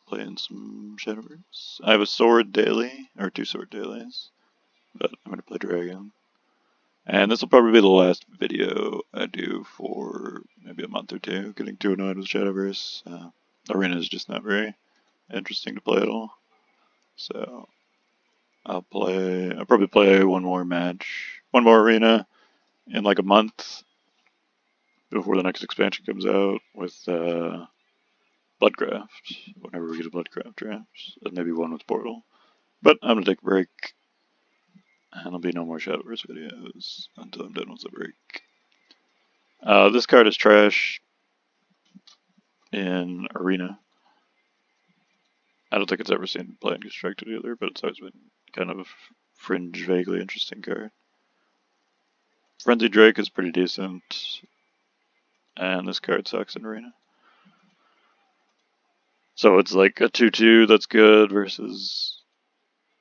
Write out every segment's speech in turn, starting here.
playing some Shadowverse. I have a sword daily, or 2 sword dailies, but I'm gonna play Dragon. And this will probably be the last video I do for maybe a month or two. Getting too annoyed with Shadowverse. Arena is just not very interesting to play at all. So I'll probably play one more arena in like a month before the next expansion comes out with Bloodcraft, whenever we get a Bloodcraft draft, and maybe one with Portal. But I'm gonna take a break, and there'll be no more Shadowverse videos until I'm done with the break. This card is trash in Arena. I don't think it's ever seen play in Constructed either, but it's always been kind of fringe, vaguely interesting card. Frenzy Drake is pretty decent, and this card sucks in Arena. So it's like a 2/2 that's good versus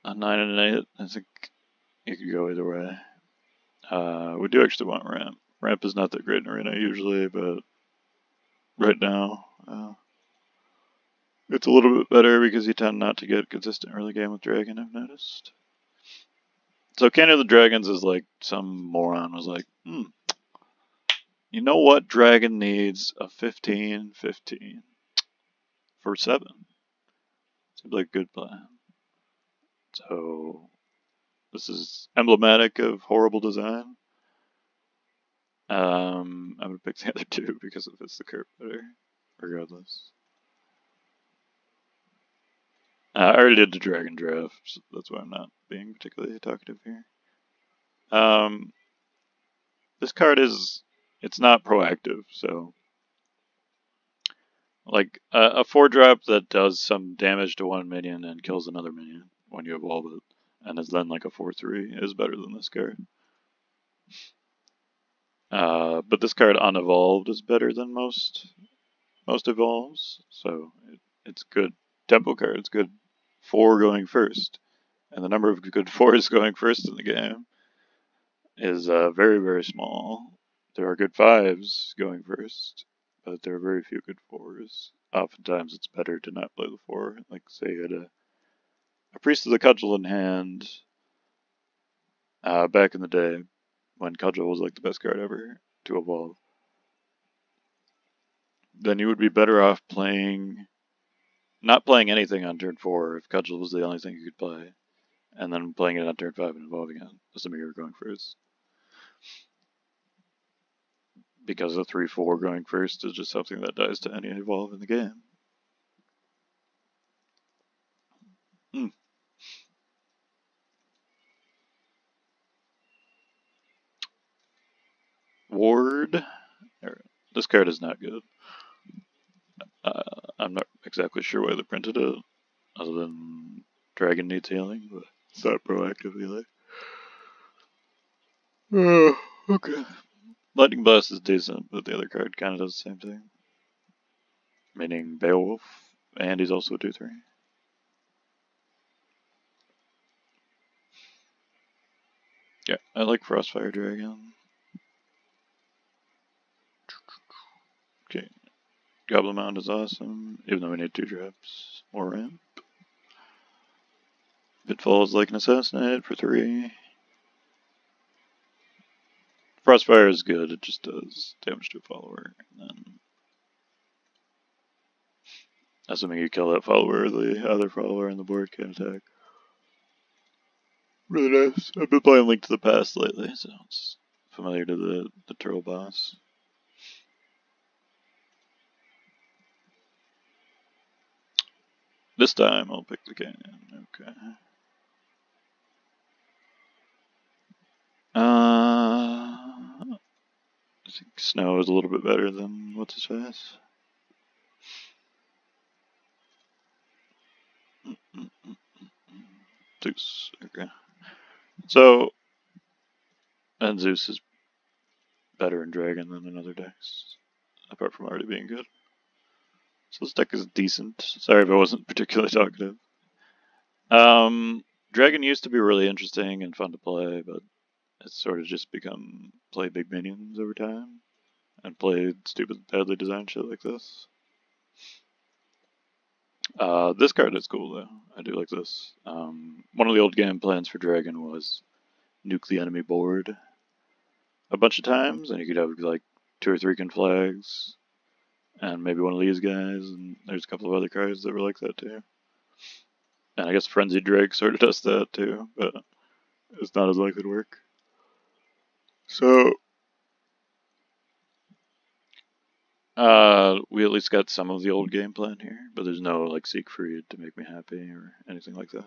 a 9 and an 8. I think you could go either way. We do actually want Ramp. Ramp is not that great in Arena usually, but right now it's a little bit better because you tend not to get consistent early game with Dragon, I've noticed. So Canyon of the Dragons is like some moron was like, you know what Dragon needs? A 15/15 for 7. Seems like a good plan. So this is emblematic of horrible design. I'm gonna pick the other 2 because it fits the curve better, regardless. I already did the Dragon draft, so that's why I'm not being particularly talkative here. This card it's not proactive, so like a 4-drop that does some damage to one minion and kills another minion when you evolve it, and is then like a 4/3 is better than this card. But this card unevolved is better than most evolves, so it's good tempo card. It's good 4 going first, and the number of good 4s going first in the game is very, very small. There are good 5s going first, but there are very few good 4s. Oftentimes it's better to not play the 4. Like, say you had a Priest of the Cudgel in hand back in the day when Cudgel was like the best card ever to evolve. Then you would be better off not playing anything on turn 4 if Cudgel was the only thing you could play, and then playing it on turn 5 and evolving it, assuming you were going first. Because a 3/4 going first is just something that dies to any evolve in the game. Ward. This card is not good. I'm not exactly sure why they printed it, other than Dragon needs healing, but it's not proactive healing. Okay. Lightning Blast is decent, but the other card kind of does the same thing. Meaning Beowulf, and he's also a 2/3. Yeah, I like Frostfire Dragon. Okay. Goblin Mound is awesome, even though we need 2 drops. More ramp. Pitfall is like an Assassinate for 3. Frostfire is good, it just does damage to a follower. And then, assuming you kill that follower, the other follower on the board can attack. Really nice. I've been playing Link to the Past lately, so it's familiar to the turtle boss. This time I'll pick the canyon. Okay. I think Snow is a little bit better than what's his face. Zeus. Okay. So, and Zeus is better in Dragon than in other decks, apart from already being good. So this deck is decent. Sorry if I wasn't particularly talkative. Dragon used to be really interesting and fun to play, but it's sort of just become play big minions over time and play stupid, badly designed shit like this. This card is cool though. I do like this. One of the old game plans for Dragon was nuke the enemy board a bunch of times, and you could have like 2 or 3 flags, and maybe one of these guys, and there's a couple of other cards that were like that too. And I guess Frenzied Drake sort of does that too, but it's not as likely to work. So, we at least got some of the old game plan here, but there's no like Siegfried to make me happy or anything like that.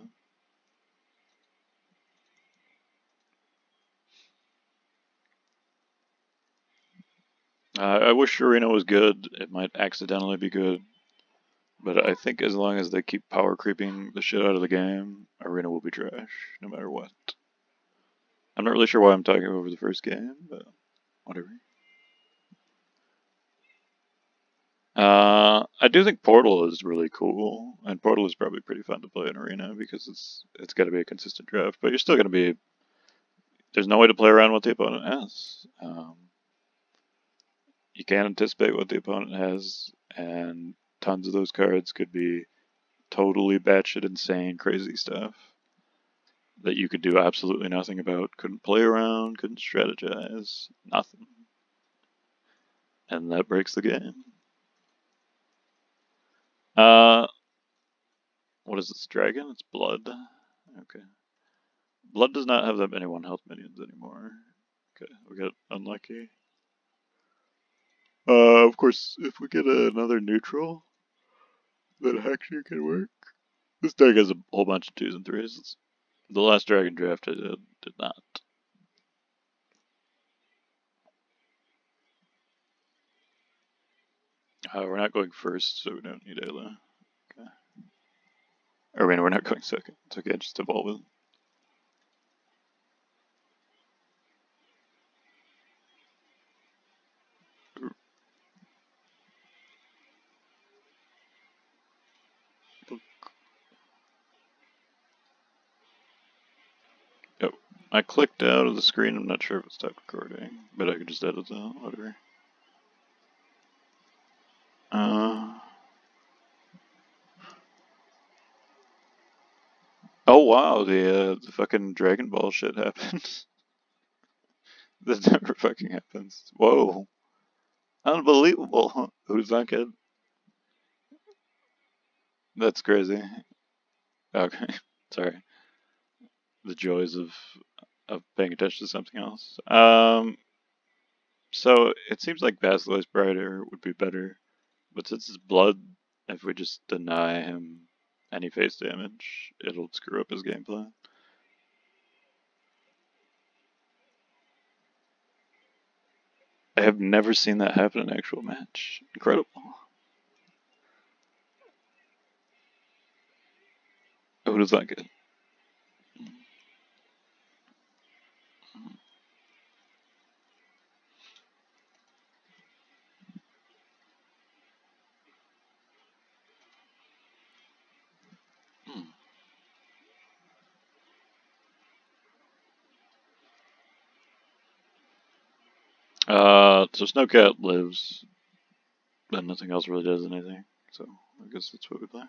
I wish Arena was good. It might accidentally be good. But I think as long as they keep power creeping the shit out of the game, Arena will be trash, no matter what. I'm not really sure why I'm talking over the first game, but whatever. I do think Portal is really cool, and Portal is probably pretty fun to play in Arena because it's got to be a consistent draft, but you're still going to be. There's no way to play around what the opponent has. You can't anticipate what the opponent has, and tons of those cards could be totally batshit insane, crazy stuff that you could do absolutely nothing about. Couldn't play around, couldn't strategize, nothing. And that breaks the game. What is this, dragon? It's blood. Okay. Blood does not have that many 1 health minions anymore. Okay, we got unlucky. Of course, if we get another neutral, that actually can work. This deck has a whole bunch of 2s and 3s. The last dragon draft I did not. We're not going first, so we don't need Ayla. Okay. Or we're not going second. It's okay, just evolve it. Yep. I clicked out of the screen. I'm not sure if it's stopped recording, but I could just edit that, whatever. Oh wow, the fucking Dragon Ball shit happens. That never fucking happens. Whoa. Unbelievable. Who's that kid? That's crazy. Okay. Sorry. The joys of paying attention to something else. So it seems like Basilisk Brighter would be better, but since it's blood, if we just deny him any face damage, it'll screw up his gameplay. I have never seen that happen in an actual match. Incredible. Who does that get? So Snowcat lives, and nothing else really does anything. So I guess that's what we play.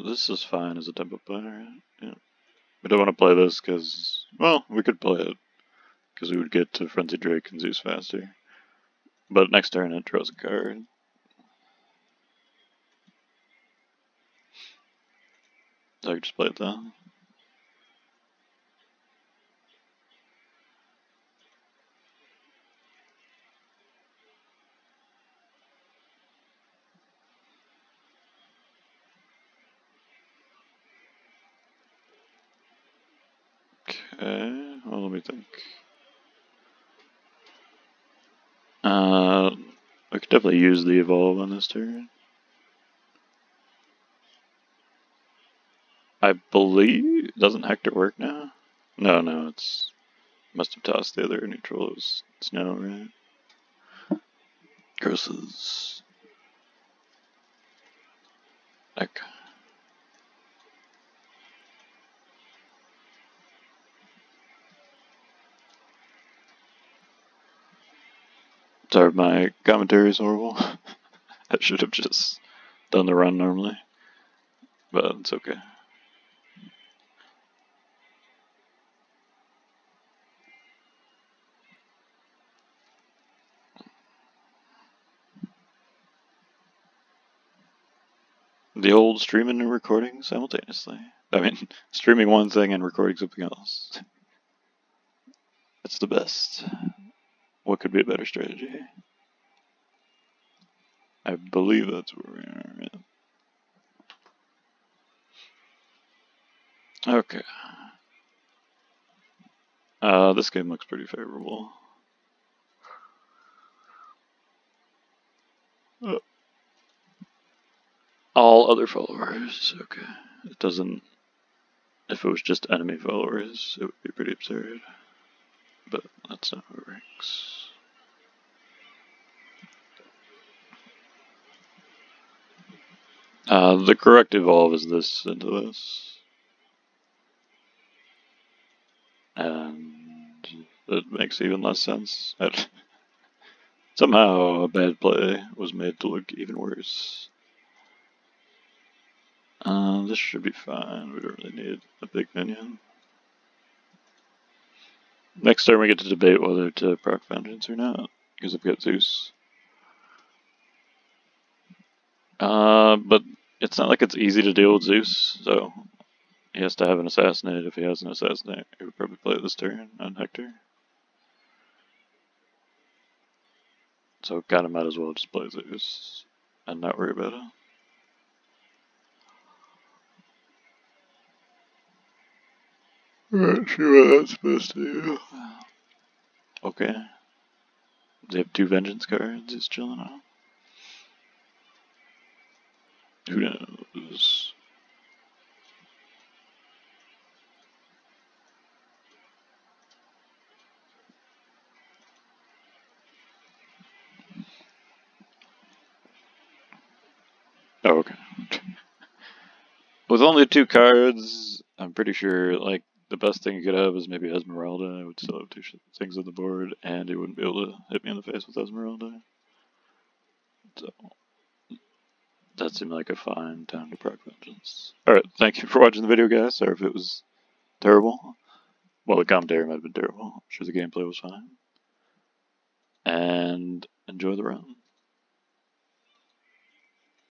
This is fine as a tempo player. Yeah. We don't want to play this because, well, we could play it because we would get to Frenzied Drake and Zeus faster. But next turn it draws a card. So I could just play it then. Okay. well, let me think. I could definitely use the evolve on this turn. I believe, doesn't Hector work now? No, it's, must have tossed the other neutral. It was snow, right? Curses. Heck. Sorry, my commentary is horrible. I should have just done the run normally, but it's okay. The old streaming and recording simultaneously. I mean, streaming one thing and recording something else. It's the best. What could be a better strategy? I believe that's where we are. Yeah. Okay. This game looks pretty favorable. All other followers. Okay. It doesn't. If it was just enemy followers, it would be pretty absurd. But that's not how it works. The correct evolve is this into this. And it makes even less sense. Somehow a bad play was made to look even worse. This should be fine. We don't really need a big minion. Next turn we get to debate whether to proc Vengeance or not, because I've got Zeus. But it's not like it's easy to deal with Zeus, so he has to have an assassinate. If he has an assassinate, he would probably play it this turn on Hector. So kinda might as well just play Zeus and not worry about it. Not sure what that's supposed to do. Okay. They have 2 Vengeance cards, he's chilling out. Who knows? Oh, okay. With only 2 cards, I'm pretty sure, like, the best thing you could have is maybe Esmeralda. I would still have 2 things on the board, and he wouldn't be able to hit me in the face with Esmeralda. So, that seemed like a fine time to proc Vengeance. Alright, thank you for watching the video, guys. Sorry if it was terrible. Well, the commentary might have been terrible. I'm sure the gameplay was fine. And enjoy the run.